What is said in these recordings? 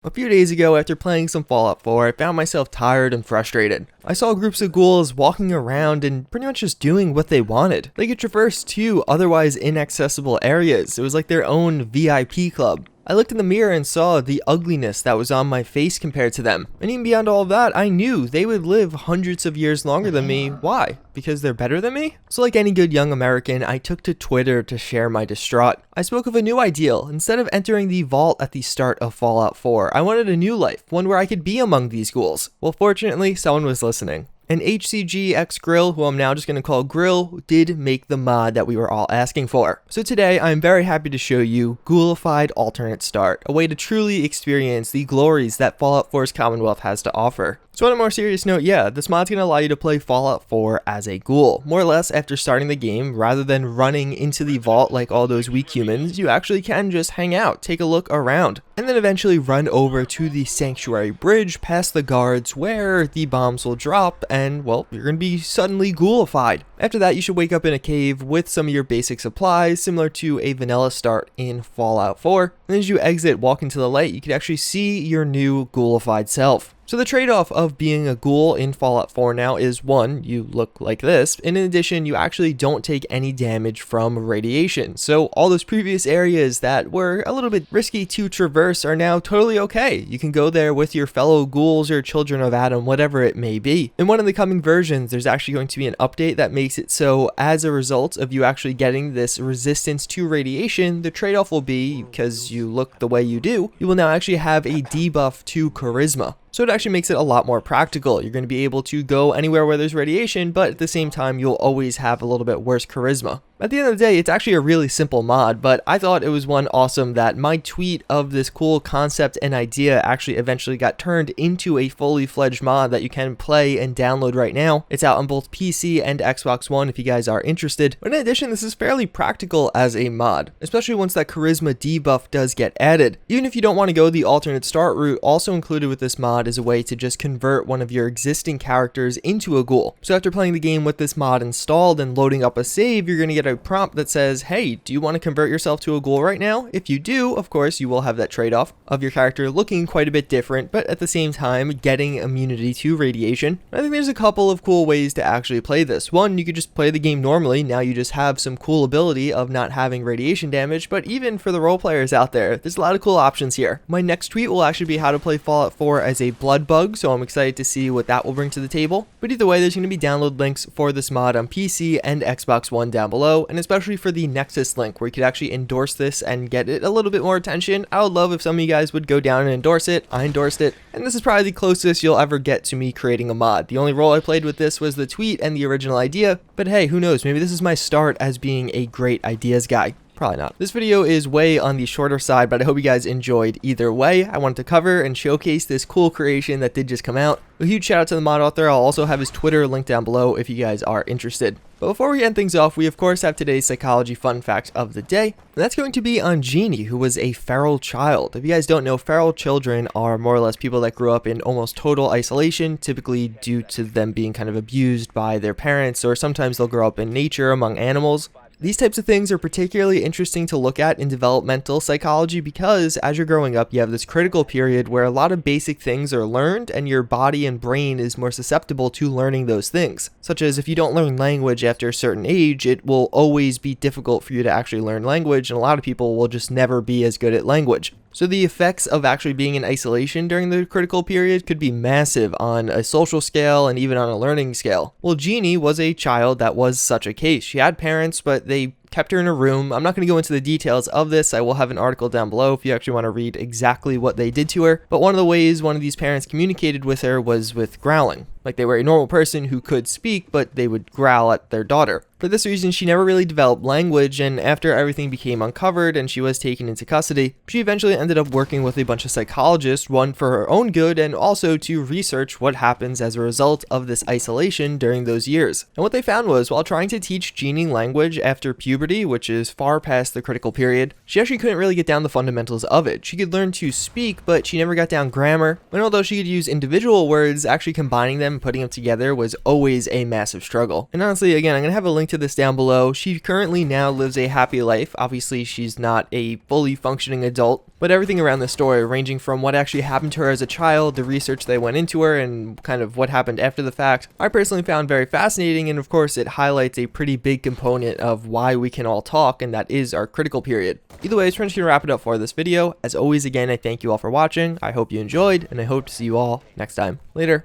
A few days ago, after playing some Fallout 4, I found myself tired and frustrated. I saw groups of ghouls walking around and pretty much just doing what they wanted. They could traverse two otherwise inaccessible areas. It was like their own VIP club. I looked in the mirror and saw the ugliness that was on my face compared to them. And even beyond all of that, I knew they would live hundreds of years longer than me. Why? Because they're better than me? So like any good young American, I took to Twitter to share my distraught. I spoke of a new ideal. Instead of entering the vault at the start of Fallout 4, I wanted a new life, one where I could be among these ghouls. Well, fortunately, someone was listening. And HcGxGrill, who I'm now just going to call Grill, did make the mod that we were all asking for. So today, I'm very happy to show you Ghoulified Alternate Start, a way to truly experience the glories that Fallout 4's Commonwealth has to offer. So on a more serious note, yeah, this mod's going to allow you to play Fallout 4 as a ghoul. More or less, after starting the game, rather than running into the vault like all those weak humans, you actually can just hang out, take a look around, and then eventually run over to the Sanctuary Bridge past the guards where the bombs will drop and, well, you're going to be suddenly ghoulified. After that, you should wake up in a cave with some of your basic supplies, similar to a vanilla start in Fallout 4. And as you exit, walk into the light, you can actually see your new ghoulified self. So the trade-off of being a ghoul in Fallout 4 now is, one, you look like this, and in addition, you actually don't take any damage from radiation. So all those previous areas that were a little bit risky to traverse are now totally okay. You can go there with your fellow ghouls or children of Adam, whatever it may be. In one of the coming versions, there's actually going to be an update that makes it so as a result of you actually getting this resistance to radiation, the trade-off will be, because you look the way you do, you will now actually have a debuff to charisma. So it actually makes it a lot more practical. You're going to be able to go anywhere where there's radiation, but at the same time, you'll always have a little bit worse charisma. At the end of the day, it's actually a really simple mod, but I thought it was one awesome that my tweet of this cool concept and idea actually eventually got turned into a fully fledged mod that you can play and download right now. It's out on both PC and Xbox One if you guys are interested. But in addition, this is fairly practical as a mod, especially once that charisma debuff does get added. Even if you don't want to go the alternate start route, also included with this mod is a way to just convert one of your existing characters into a ghoul. So after playing the game with this mod installed and loading up a save, you're going to get a prompt that says, hey, do you want to convert yourself to a ghoul right now? If you do, of course, you will have that trade-off of your character looking quite a bit different, but at the same time, getting immunity to radiation. I think there's a couple of cool ways to actually play this. One, you could just play the game normally. Now you just have some cool ability of not having radiation damage, but even for the role players out there, there's a lot of cool options here. My next tweet will actually be how to play Fallout 4 as a blood bug, so I'm excited to see what that will bring to the table. But either way, there's going to be download links for this mod on PC and Xbox One down below, and especially for the Nexus link where you could actually endorse this and get it a little bit more attention. I would love if some of you guys would go down and endorse it. I endorsed it, and this is probably the closest you'll ever get to me creating a mod. The only role I played with this was the tweet and the original idea, but hey, who knows, maybe this is my start as being a great ideas guy. Probably not. This video is way on the shorter side, but I hope you guys enjoyed either way. I wanted to cover and showcase this cool creation that did just come out. A huge shout out to the mod author. I'll also have his Twitter linked down below if you guys are interested. But before we end things off, we of course have today's psychology fun fact of the day. And that's going to be on Jeannie, who was a feral child. If you guys don't know, feral children are more or less people that grew up in almost total isolation, typically due to them being kind of abused by their parents, or sometimes they'll grow up in nature among animals. These types of things are particularly interesting to look at in developmental psychology because as you're growing up, you have this critical period where a lot of basic things are learned and your body and brain is more susceptible to learning those things. Such as if you don't learn language after a certain age, it will always be difficult for you to actually learn language, and a lot of people will just never be as good at language. So the effects of actually being in isolation during the critical period could be massive on a social scale and even on a learning scale. Well, Jeannie was a child that was such a case. She had parents, but they kept her in a room. I'm not going to go into the details of this. I will have an article down below if you actually want to read exactly what they did to her. But one of the ways one of these parents communicated with her was with growling. Like they were a normal person who could speak, but they would growl at their daughter. For this reason, she never really developed language, and after everything became uncovered and she was taken into custody, she eventually ended up working with a bunch of psychologists, one for her own good and also to research what happens as a result of this isolation during those years. And what they found was, while trying to teach Jeannie language after puberty, puberty, which is far past the critical period. She actually couldn't really get down the fundamentals of it. She could learn to speak, but she never got down grammar. And although she could use individual words, actually combining them and putting them together was always a massive struggle. And honestly, again, I'm going to have a link to this down below. She currently now lives a happy life. Obviously, she's not a fully functioning adult, but everything around the story, ranging from what actually happened to her as a child, the research that went into her, and kind of what happened after the fact, I personally found very fascinating. And of course, it highlights a pretty big component of why we can all talk, and that is our critical period. Either way, I'm just going to wrap it up for this video. As always, again, I thank you all for watching. I hope you enjoyed, and I hope to see you all next time. Later.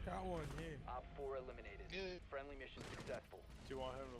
Got one, yeah. Op 4 eliminated. Friendly mission successful. Do you want him to